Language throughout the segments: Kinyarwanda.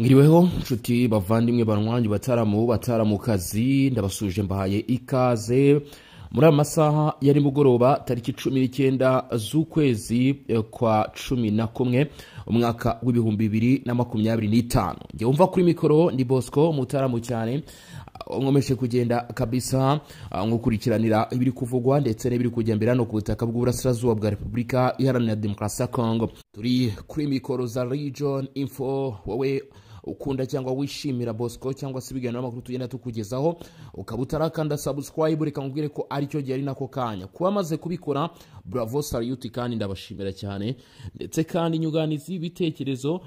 Ngiriweho nshuti bavandimwe banwanyi bataramukazi ndabasuje mbahaye ikaze muri amasaha yari mugoroba tariki 19 z'ukwezi kwa 11 umwaka w'ibihumbi 2025. Nge umva kuri mikoro ndi Bosco mutaramu cyane ngomeshe kugenda kabisa ngukurikiranira ibiri kuvugwa ndetse n'ibiri kujyambera no kubutaka bw'uburasirazuba bwa Republika Iharanira Demokarasi ya Kongo. Turi kuri mikoro za Region Info, wowe ukunda cyangwa wishimira Bosco cyangwa se ibiganiro n'amakuru tugenda tukugezaho ukabutarakanda subscribe reka ngubwire ko ari cyo gihe ari nako kanya kuba maze kubikora. Bravo salute kandi ndabashimira cyane ndetse kandi inyuganizi ibitekerezo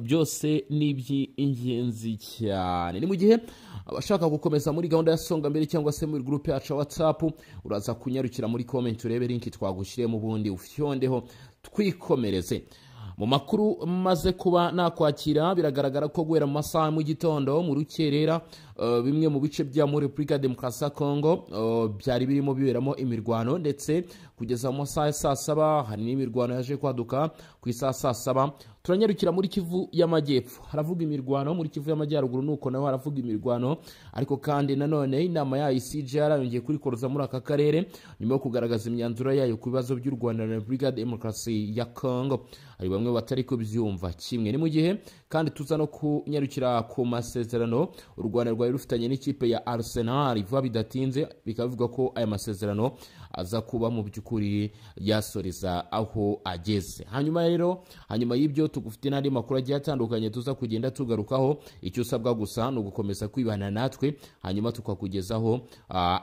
byose n'iby'ingenzi cyane. Ni mu gihe abashaka gukomeza muri gahunda ya Songa Mbere cyangwa se muri group yacu WhatsApp uraza kunyarukira muri comment urebe link twagushyiriye mu bundi ufyondeho twikomereze mu makuru maze kuba nakwakira. Biragaragara ko guhera mu masaha mu gitondo mu rukerera bimwe mu bice bya muri Republika Demokarasi ya Kongo byari birimo biberamo imirwano ndetse kugeza mu masaha saa 7 hari n'imirwano yaje kwaduka ku isaha saa 7. Turanyarukira muri Kivu y'Amajyepfo haravuga imirwano, muri Kivu y'Amajyaruguru nuko naho haravuga imirwano, ariko kandi nanone inama ya ICGR yongeye kurikoroza muri aka karere nyuma yo kugaragaza imyanzuro yayo ku bibazo by'u Rwanda na Republika Demokarasi ya Kongo. Ari bamwe batari kubyumva kimwe. Ni mu gihe kandi tuza no kunyarukira ku masezerano u Rwanda rwari rufitanye n'ikipe ya Arsenal ivuga bidatinze bikavuga ko aya masezerano aza kuba mu byukuri yasoreza aho ageze. Hanyuma y'ibyo tugufite n'andi makuru agiye atandukanye tuza kugenda tugarukaho. Icyo usabwa gusa no gukomeza kwibana natwe hanyuma tukakugezaho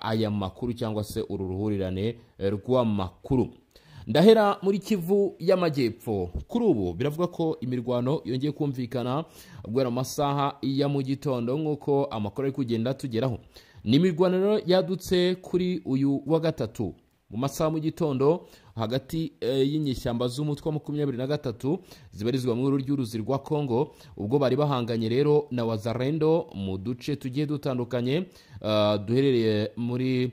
aya makuru cyangwa se uru ruhurirane rw'amakuru. Ndahera muri Kivu y'Amajyepfo. Kuri ubu biravuga ko imirwano yongeye kumvikana guhera amasaha ya mu gitondo nk'uko amakuru ari kugenda tugeraho. Ni imirwano yadutse kuri uyu wa gatatu mu masaha mu gitondo hagati y'inyeshyamba z'umutwe wa 23 zibarizwa mu ry'uruzi rwa Kongo, ubwo bari bahanganye rero na Wazalendo mu duce tugiye dutandukanye duherereye muri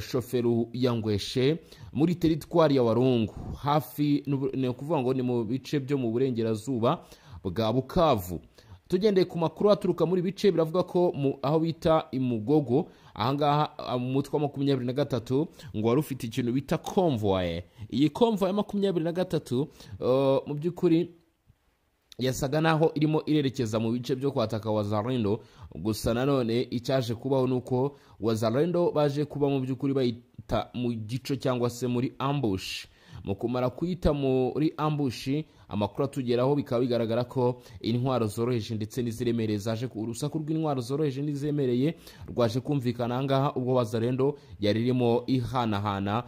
Shoferu ya Ngweshe muri teritwari ya Warungu hafi no kuvuga ngo ni mu bice byo mu burengerazuba bwa Bukavu. Tugendeye ku makuru aturuka muri bice biravuga ko aho bita Imugogo ahangaha umutwe wa 23 ngo wari ufite ikintu bita convoy. Iyi convoy ya 23 mu byukuri yasaga naho irimo irerekeza mu bice byo kwataka Wazalendo, gusa nanone icyaje kubaho nuko Wazalendo baje kuba mu byukuri bayita mu gico cyangwa se muri ambush. Mu kumara kuyita muri ambush amakuru atugeraho bikaba bigaragara ko intwaro zoroheje ndetse n'iziremereye zaje ku urusaku rw'intwaro zoroheje n'izemereye rwaje kumvikana ahangaha ubwo Wazalendo yari irimo ihanahana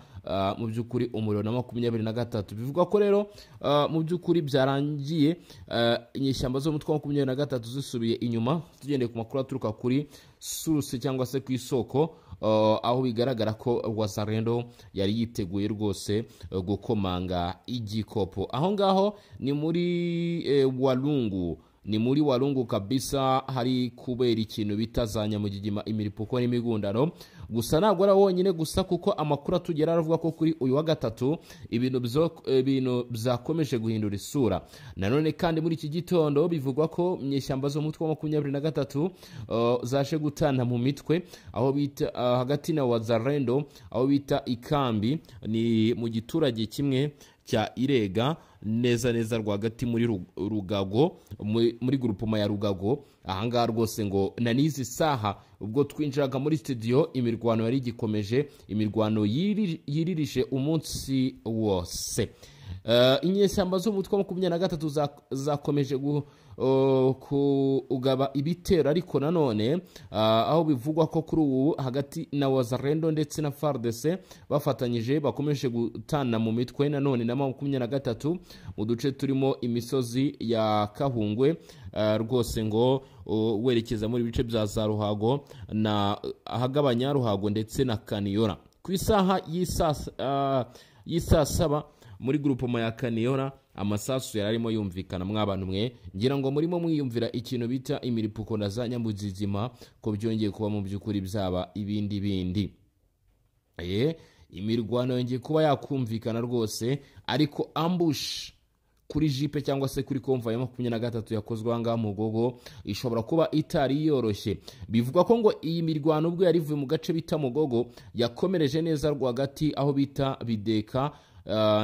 mu byukuri umuriro na 23. Bivuga ko rero mu byukuri byarangiye inyeshyamba zo mutwe wa 23 zisubiye inyuma. Tugendeye ku makuru aturuka kuri source cyangwa se ku isoko aho bigaragara ko Wazalendo yari yiteguye rwose gukomanga igikopo. Aho ngaho ni muri Walungu, ni muri Walungu kabisa hari kubera ikintu bitazanya mu gigima imiripuko n'imigundano. Gusa ntabwo ari wonyine gusa kuko amakuru atugera aravuga ko kuri uyu wa gatatu ibintu byakomeje guhindura isura. Nanone kandi muri iki gitondo bivugwa ko inyeshyamba zo mutwe wa 23 zaje gutana mu mitwe aho bita hagati na Wazalendo aho bita Ikambi, ni mu giturage kimwe cya Irega neza rwagati muri Rugago, muri grupoma ya Rugago. Ahangaha rwose ngo na nizi saha ubwo twinjiraga muri studio imirwano yari gikomeje, imirwano yiririshe umunsi wose. Inyeshyamba zo mutwe wa 23 zakomeje kugaba ibitero, ariko nanone aho bivugwa ko kuri ubu hagati na Wazalendo ndetse na FARDC bafatanyije bakomeje gutana mu mitwe nanone na 23 mu duce turimo imisozi ya Kahungwe rwose ngo werekeza muri bice bya za Ruhago na ahagabanya Ruhago ndetse na Kaniyora. Ku isaha y'isa 7 muri grupoma ya Kaniyora amasasu yararimo yumvikana mw'abantu mwe, ngira ngo murimo mwiyumvira ikintu bita imiripuko na za nyamuzizima ko byongeye kuba mu byukuri byaba ibindi. Imirwano yongeye kuba yakumvikana rwose, ariko ambush kuri jipe cyangwa se kuri konva ya 23 yakozwe ahangaha mu Mugogo ishobora kuba itari yoroshye. Bivuga ko ngo iyi mirwano ubwo yarivuye mu gace bita Mugogo yakomereje neza rwagati aho bita Bideka,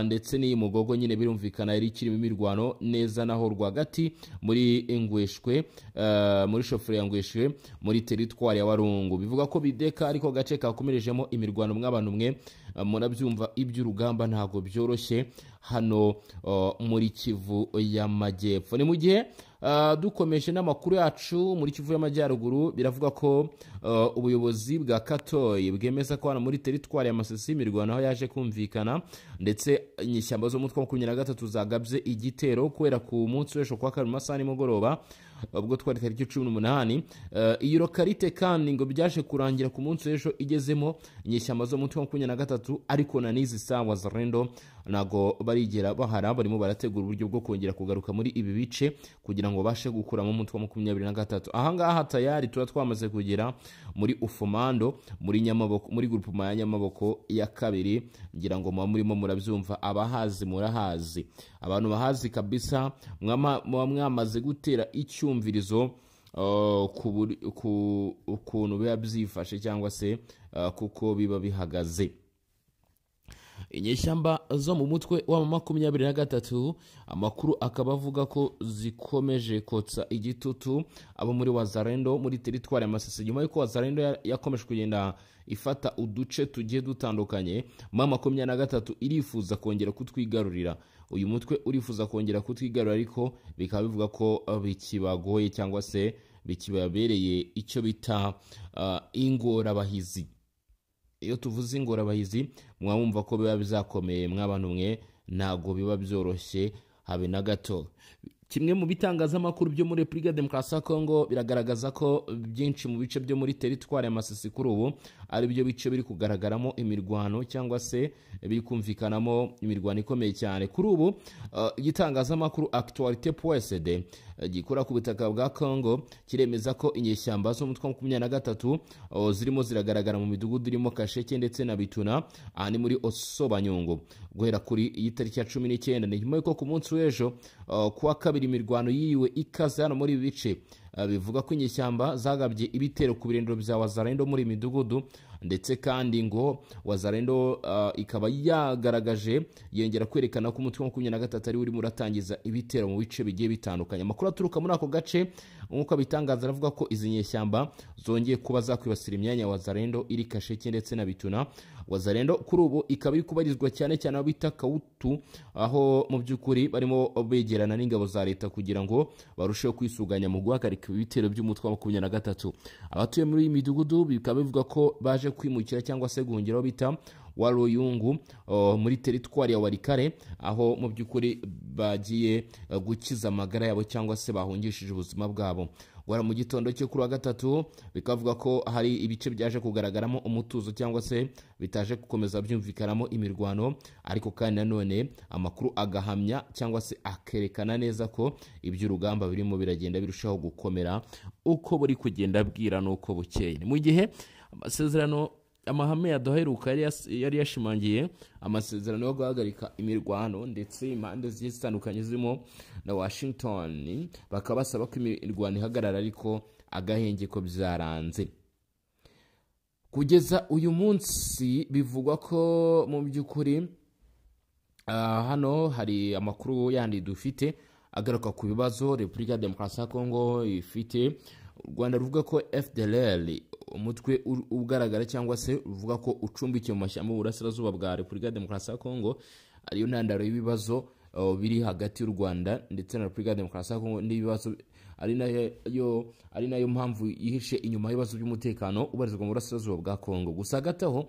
ndetse n'iyi Mugogo nyine birumvikana yari kirimo imirwano neza naho rwagati muri Ingweshwe, muri shoferi ya Ngweshwe muri teritwari ya Warungu. Bivuga ko Bideka ariko gace kakomerejemo imirwano mw'abantu mwe murabyumva iby'urugamba ntago byoroshye hano muri Kivu y'Amajyepfo. Ni mu gihe dukomeje n'amakuru yacu muri Kivu y'Amajyaruguru, biravuga ko ubuyobozi bwa Katoyi bwemeza ko hano muri teritwari ya Masisi imirwano aho yaje kumvikana, ndetse inyeshyamba zo mutwe 23 zagabye igitero kubera ku munsi w'ejo kwa kabiri masaha nimugoroba ubwo twari tariki 18. Iyi lokalite kandi ngo byaje kurangira ku munsi w'ejo igezemo inyeshyamba zo mutwe 23, ariko na nizi sawa Zarendo nago barigera bahara barimo barategura uburyo bwo kongera kugaruka muri ibi bice kugira ngo bashe gukura mu mutwe 23. Ahangaha tayari tuba twamaze kugera muri Ufumando muri Nyamaboko, muri groupement ya Nyamaboko ya kabiri. Ngira ngo murimo murabyumva, abahazi murahazi, abantu bahazi kabisa mwamaze gutera icyumvirizo ku ukuntu biba byifashe cyangwa se kuko biba bihagaze. Inyeshyamba zo mu mutwe wa 23 amakuru akaba avuga ko zikomeje kotsa igitutu abo muri Wazarendo muri teritwari ya Masisi, nyuma yuko Wazarendo yakomeje kugenda ifata uduce tugiye dutandukanye. 23 irifuza kongera kutwigarurira, uyu mutwe urifuza kongera kutwigarurira, ariko bikaba bivuga ko bikibagoye cyangwa se bikibabereye icyo bita ingorabahizi. Iyo tuvuze ingorabahizi mwumva ko biba bizakomeye mw'abantu mwe, ntago biba byoroshye habe na gato. Kimwe mu bitangazamakuru byo muri Repubulika Demokarasi ya Kongo biragaragaza ko byinshi mu bice byo muri teritwari ya Masisi kuri ubu ari byo bice biri kugaragaramo imirwano cyangwa se biri kumvikanamo imirwano ikomeye cyane. Kuri ubu igitangazamakuru Actualité.cd gikora ku butaka bwa Kongo kiremeza ko inyeshyamba zo mutwe 23 zirimo ziragaragara mu midugudu irimo Kasheke ndetse na Bituna, ani muri Osobanyungu guhera kuri iyi tariki ya 19. Ni nyuma yuko ku munsi w'ejo kuwa kabiri imirwano yiwe ikaze hano muri bice. Bivuga ko inyeshyamba zagabye ibitero ku birindiro bya Wazarendo muri midugudu, ndetse kandi ngo Wazarendo ikaba yagaragaje yongera kwerekana ko umutwe wa 23 ari uri muratangiza ibitero mu bice bigiye bitandukanye. Amakuru aturuka muri ako gace nkuko bitangaza aravuga ko izi nyeshyamba zongeye kuba zakwibasira imyanya ya Wazarendo iri Kasheke ndetse na Bituna. Wazarendo kuri ubu ikaba iri kubarizwa cyane cyane aho bita Kautu, aho mu by'ukuri barimo begerana n'ingabo za leta kugira ngo barusheho kwisuganya mu guhagarika ibitero by'umutwe wa 23. Abatuye muri iyi midugudu bikaba bivuga ko baje kwimukira cyangwa se guhungiraho bita Waruyungu muri teritwari ya Warikare, aho mu by'ukuri bagiye gukiza amagara yabo cyangwa se bahungishije ubuzima bwabo. Wara mu gitondo cyo kuri wa gatatu bikavuga ko hari ibice byaje kugaragaramo umutuzo cyangwa se bitaje gukomeza byumvikanamo imirwano, ariko kandi nanone amakuru agahamya cyangwa se akerekana neza ko iby'urugamba birimo biragenda birushaho gukomera uko buri kugenda bwira nuko bukeye. Mu gihe amasezerano amahame yaduheruka yari yashimangiye amasezerano yo guhagarika imirwano, ndetse impande zitandukanye zirimo na Washington bakaba basaba ko imirwano ihagarara, ariko agahenge ko byaranze. Kugeza uyu munsi bivugwa ko mu by'ukuri hano hari amakuru yandi dufite agaruka ku bibazo Repubulika Demokarasi ya Kongo ifite. U Rwanda ruvuga ko FDLR umutwe ugaragara cyangwa se uvuga ko ucumbikiye mu mashyamba y'uburasirazuba bwa Repubulika Demokarasi ya Kongo ariyo ntandaro y'ibibazo biri hagati y'u Rwanda ndetse na Repubulika Demokarasi ya Kongo, n'ibibazo ari nayo mpamvu yihishe inyuma y'ibibazo by'umutekano ubarizwa mu burasirazuba bwa Kongo. Gusa gataho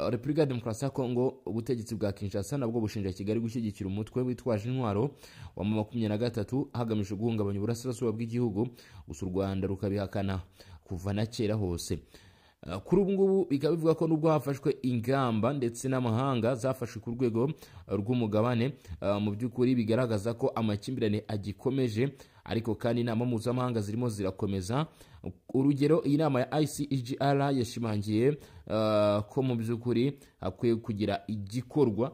Repubulika Demokarasi ya Kongo ubutegetsi bwa Kinshasa nabwo bushinja Kigali gushyigikira umutwe witwaje intwaro wa 23 hagamije guhungabanya uburasirazuba bw'igihugu. Gusa u Rwanda rukabihakana kuva na kera hose. Kuri ubu ngubu bikaba bivuga ko nubwo hafashwe ingamba ndetse n'amahanga zafashwe ku rwego rw'umugabane, mu by'ukuri bigaragaza ko amakimbirane agikomeje, ariko kandi inama mpuzamahanga zirimo zirakomeza. Urugero, iyi nama ya ICGR yashimangiye ko mu by'ukuri hakwiye kugira igikorwa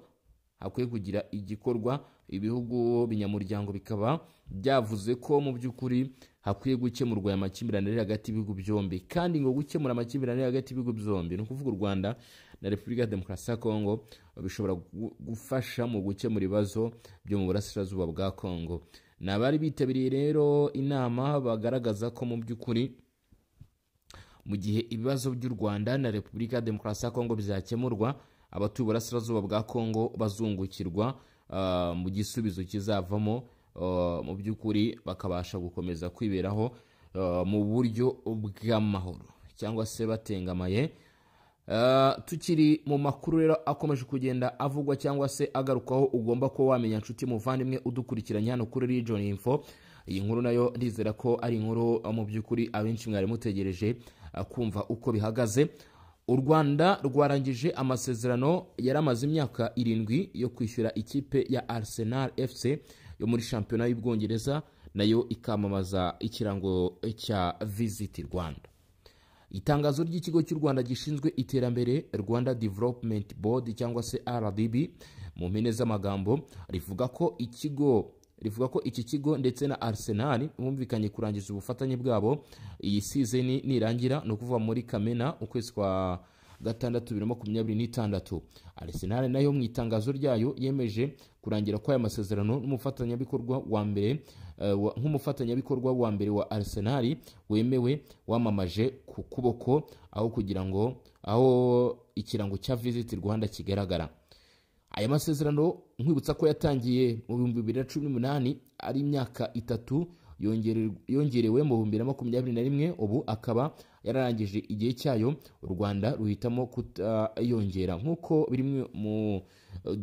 hakwiye kugira igikorwa. Ibihugu binyamuryango bikaba byavuze ko mu by'ukuri hakwiye gukemurwa aya makimbirane hagati y'ibihugu byombi, kandi ngo gukemura amakimbirane hagati y'ibihugu byombi ni ukuvuga u Rwanda na Repubulika ya Demokarasi ya Kongo bishobora gufasha mu gukemura ibibazo byo mu burasirazuba bwa Kongo. N'abari bitabiriye rero inama bagaragaza ko mu by'ukuri mu gihe ibibazo by'u Rwanda na Repubulika ya Demokarasi ya Kongo bizakemurwa, abatuye uburasirazuba bwa Kongo bazungukirwa mu gisubizo kizavamo, mu by'ukuri bakabasha gukomeza kwiberaho mu buryo bw'amahoro cyangwa se batengamaye. Tukiri mu makuru rero akomeje kugenda avugwa cyangwa se agarukwaho, ugomba ko wamenya nshuti muvandimwe udukurikiranye hano kuri Region Info. Iyi nkuru nayo ndizera ko ari inkuru mu by'ukuri abenshi mwari mutegereje kumva uko bihagaze. U Rwanda rwarangije amasezerano yaramaze imyaka 7 yo kwishyura ikipe ya Arsenal FC yo muri shampiyona y'Ubwongereza, nayo ikamamaza ikirango cya Visit Rwanda. Itangazo ry'ikigo cy'u Rwanda gishinzwe iterambere, Rwanda Development Board cyangwa se RDB mu mpine z'amagambo, rivuga ko iki kigo ndetse na Arsenal bumvikanye kurangiza ubufatanye bwabo iyi season nirangira, no kuva muri Kamena ukwezi kwa 6 2026. Arsenal nayo mu itangazo ryayo yemeje kurangira kwa aya masezerano n'umufatanyabikorwa wa mbere nk'umufatanyabikorwa wa mbere wa Arsenal wemewe wamamaje ku kuboko aho ikirango cya Visit Rwanda kigaragara. Aya masezerano nkwibutsa ko yatangiye mu 2018 ari imyaka 3 yongerewe mu 2021, ubu akaba yararangije igihe cyayo. U Rwanda ruhitamo kutayongera nk'uko biri mu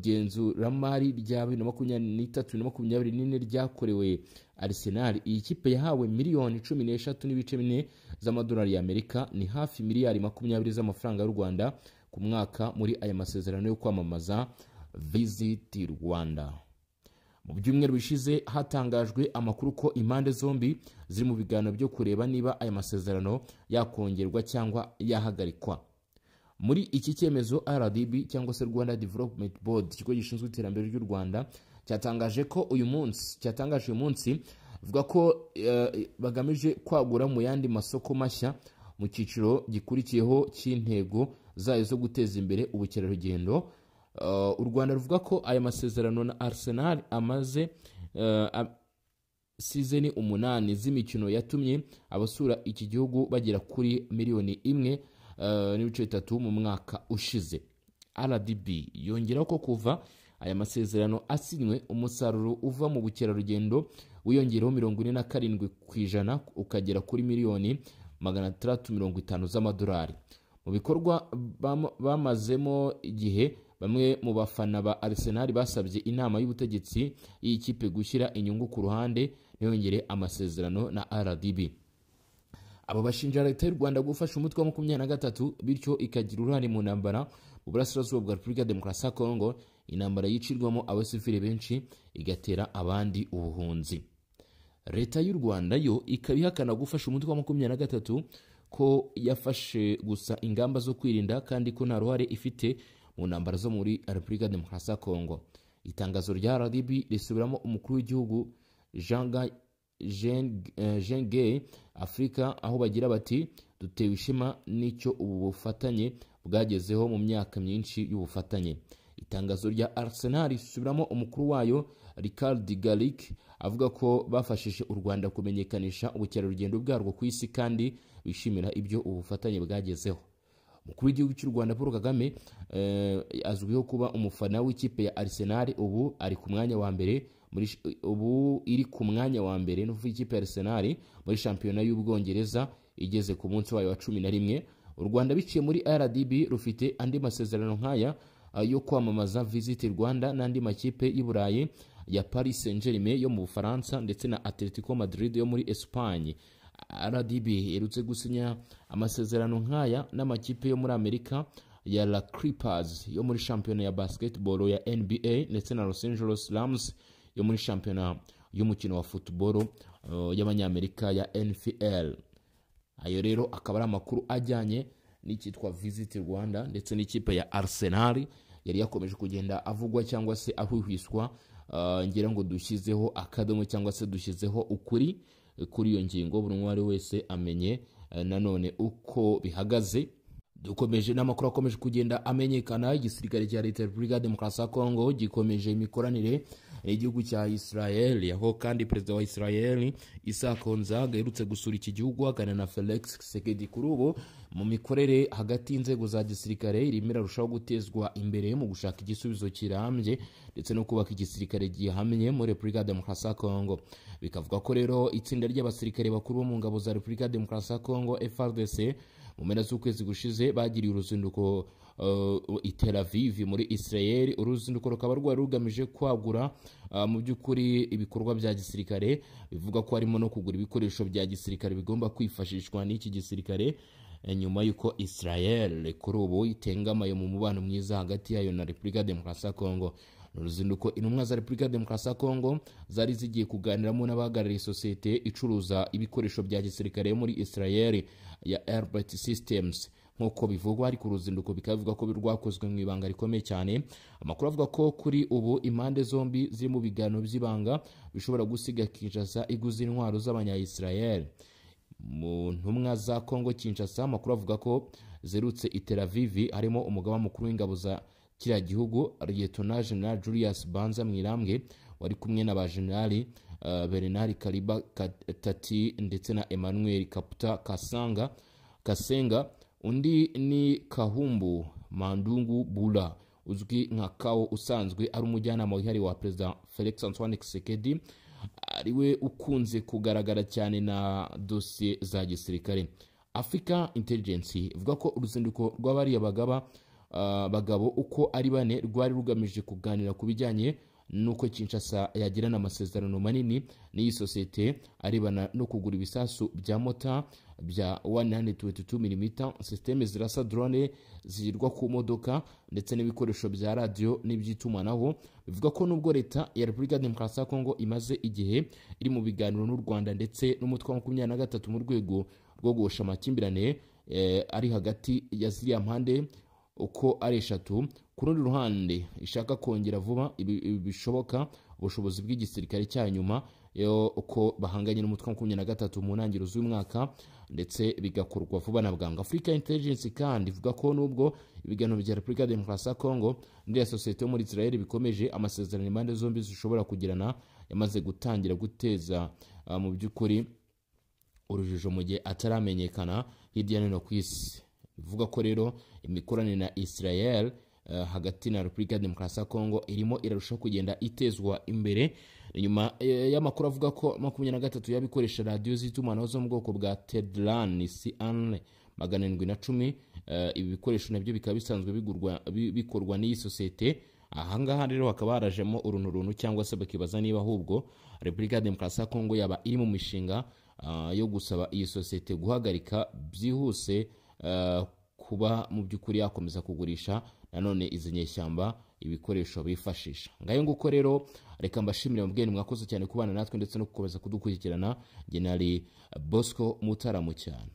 genzuramari rya 2023-2024 ryakorewe Arsenal. Iyi kipe yahawe miliyoni 13.4 z'amadolari y'Amerika, ni hafi miliyari 20 z'amafaranga y'u Rwanda ku mwaka muri aya masezerano yo kwamamaza Visit Rwanda. Mu byumweru bishize hatangajwe amakuru ko impande zombi ziri mu biganiro byo kureba niba aya masezerano yakongerwa cyangwa yahagarikwa. Muri iki cyemezo RDB cyangwa se Rwanda Development Board, ikigo gishinzwe iterambere ry'u Rwanda, cyatangaje uyu munsi vuga ko bagamije kwagura mu yandi masoko mashya mu cyiciro gikurikiyeho cy'intego zayo zo guteza imbere ubukerarugendo. U Rwanda ruvuga ko aya masezerano na Arsenal amaze season 8 z'imikino yatumye abasura iki gihugu bagera kuri miliyoni 1.3 mu mwaka ushize. RDB yongera ko kuva aya masezerano asinywe, umusaruro uva mu bukerarugendo wiyongereho 47% ukagera kuri miliyoni 650 z'amadolari. Mu bikorwa bamazemo igihe, bamwe mu bafana ba Arsenal basabye inama y'ubutegetsi y'ikipe gushyira inyungu ku ruhande ntiyongere amasezerano na RDB. Abo bashinja leta y'u Rwanda gufasha umutwe wa 23 bityo ikagira uruhare mu ntambara mu burasirazuba bwa Repubulika ya Demokarasi ya Kongo, intambara yicirwamo abasivile benshi igatera abandi ubuhunzi. Leta y'u Rwanda yo ikabihakana gufasha umutwe wa 23 ko yafashe gusa ingamba zo kwirinda kandi ko nta ruhare ifite mu ntambara zo muri Repubulika ya Demokarasi ya Kongo. Itangazo rya RDB risubiramo umukuru w'igihugu Jean Gay Afrika, aho bagira bati dutewe ishema n'icyo ubu bufatanye bwagezeho mu myaka myinshi y'ubufatanye. Itangazo rya Arsenal risubiramo umukuru wayo Ricard Gallic avuga ko bafashije u Rwanda kumenyekanisha ubukerarugendo bwarwo ku isi kandi bishimira ibyo ubufatanye bwagezeho. Umukuru w'igihugu cy'u Rwanda Paul Kagame azwiho kuba umufana w'ikipe ya Arsenal, ubu iri ku mwanya wa mbere no ikipe ya Arsenal muri shampiyona y'Ubwongereza igeze ku munsi wayo wa 11. U Rwanda biciye muri RDB rufite andi masezerano nk'aya yo kwamamaza Visit Rwanda n'andi makipe y'Iburayi ya Paris Saint-Germain yo mu Bufaransa ndetse na Atletico Madrid yo muri Espagne. RDB yerutse gusinya amasezerano nk'aya n'amakipe yo muri Amerika ya La Clippers yo muri shampiyona ya basketball ya NBA ndetse na Los Angeles Rams yo muri shampiyona y'umukino wa football y'abanyamerika ya NFL. Ayo rero akaba ari amakuru ajyanye n'icyitwa Visit Rwanda ndetse n'ikipe ya Arsenal yari yakomeje kugenda avugwa cyangwa se ahwihwiswa. Ngira ngo dushyizeho akadomo cyangwa se dushyizeho ukuri kuri iyo ngingo, buri umwe wese amenye nanone uko bihagaze. Dukomeje n'amakuru akomeje kugenda amenyekana. Igisirikare cya Leta ya Repubulika ya Demokarasi ya Kongo gikomeje imikoranire n'igihugu cya Israel, aho kandi perezida wa Israel Isaac Herzog aherutse gusura iki gihugu aganira na Felix Tshisekedi. Kuri ubu mu mikorere hagati y'inzego za gisirikare irimo irarushaho gutezwa imbere mu gushaka igisubizo kirambye ndetse no kubaka igisirikare gihamye muri Repubulika ya Demokarasi ya Kongo. Bikavuga ko rero itsinda ry'abasirikare bakuru bo mu ngabo za Repubulika ya Demokarasi ya Kongo FARDC mu mpera z'ukwezi gushize bagiriye uruzinduko i Tel Aviv muri Israel. Uruzinduko rukaba rwari rugamije kwagura mu by'ukuri ibikorwa bya gisirikare, bivuga ko harimo no kugura ibikoresho bya gisirikare bigomba kwifashishwa n'iki gisirikare nyuma y'uko Israel kuri ubu itengamaye mu mubano mwiza hagati yayo na Repubulika ya Demokarasi ya Kongo. Uruzinduko intumwa za Repubulika ya Demokarasi ya Kongo zari zigiye kuganiramo n'abahagarariye sosiyete icuruza ibikoresho bya gisirikare muri Israel ya Elbit Systems. Nk'uko bivugwa ari ku ruzinduko bikavuga ko rwakozwe mu ibanga rikomeye cyane. Amakuru avuga ko kuri ubu impande zombi ziri mu biganiro by'ibanga bishobora gusiga Kinshasa iguza intwaro z'abanya-Israel. Mu ntumwa za Kongo Kinshasa amakuru avuga ko zerutse i Tel Aviv harimo umugaba mukuru w'ingabo za kiriya gihugu Lieutenant General Julius Banza Mwirambwe wari kumwe na ba General Bernard Kaliba Tati ndetse na Emmanuel Kaputa Kasenga. Undi ni Kahumbu Mandungu Bula uzwi nka Kao, usanzwe ari umujyanama wihariye wa Perezida Felix Antoine Tshisekedi, ariwe ukunze kugaragara cyane na dosiye za gisirikare. Africa Intelligence ivuga ko uruzinduko rw'abariya bagabo uko ari bane rwari rugamije kuganira ku bijyanye nuko Kinshasa yagirana amasezerano manini n'iyi sosiyete arebana no kugura ibisasu bya mota bya 122 mm, systeme zirasa drone zirwa ku modoka ndetse n'ibikoresho bya radio n'iby'itumanaho. Bivuga ko nubwo Leta ya Repubulika ya Demokarasi ya Kongo imaze igihe iri mu biganiro n'u Rwanda ndetse n'umutwe wa 23 mu rwego rwo guhosha amakimbirane ari hagati ya ziriya mpande uko ari eshatu, ku rundi ruhande ishaka kongera vuba bishoboka ubushobozi bw'igisirikare cya nyuma yo uko bahanganye n'umutwe wa 23 mu ntangiriro z'umwaka ndetse bigakorwa vuba na bwangu. Africa Intelligence kandi ivuga ko nubwo ibiganiro bya Repubulika ya Demokarasi ya Kongo n'iya sosiyete yo muri Israel bikomeje, amasezerano impande zombi zishobora kugirana yamaze gutangira guteza mu by'ukuri urujijo mu gihe ataramenyekana hirya no hino ku isi. Bivuga ko rero imikoranire na Israel hagati na Repubulika ya Demokarasi ya Kongo irimo irarushaho kugenda itezwa imbere. Nyuma y'amakuru avuga ko 23 y'abikoresha radio z'itumanaho zo mu bwoko bwa Tedlan CN 710, ibi bikoresho nabyo bikaba bisanzwe bikorwa n'iyi sosiyete. Ahangaha rero hakaba harajemo urunturuntu cyangwa se bakibaza niba ahubwo Repubulika ya Demokarasi ya Kongo yaba iri mu mishinga yo gusaba iyi sosiyete guhagarika byihuse kuba mu by'ukuri yakomeza kugurisha nanone izi nyeshyamba ibikoresho bifashisha. Ngayo nguko rero reka mbashimire mubwene mwakoze cyane kubana natwe ndetse no gukomeza kudukurikirana. General Bosco Mutaramu cyane.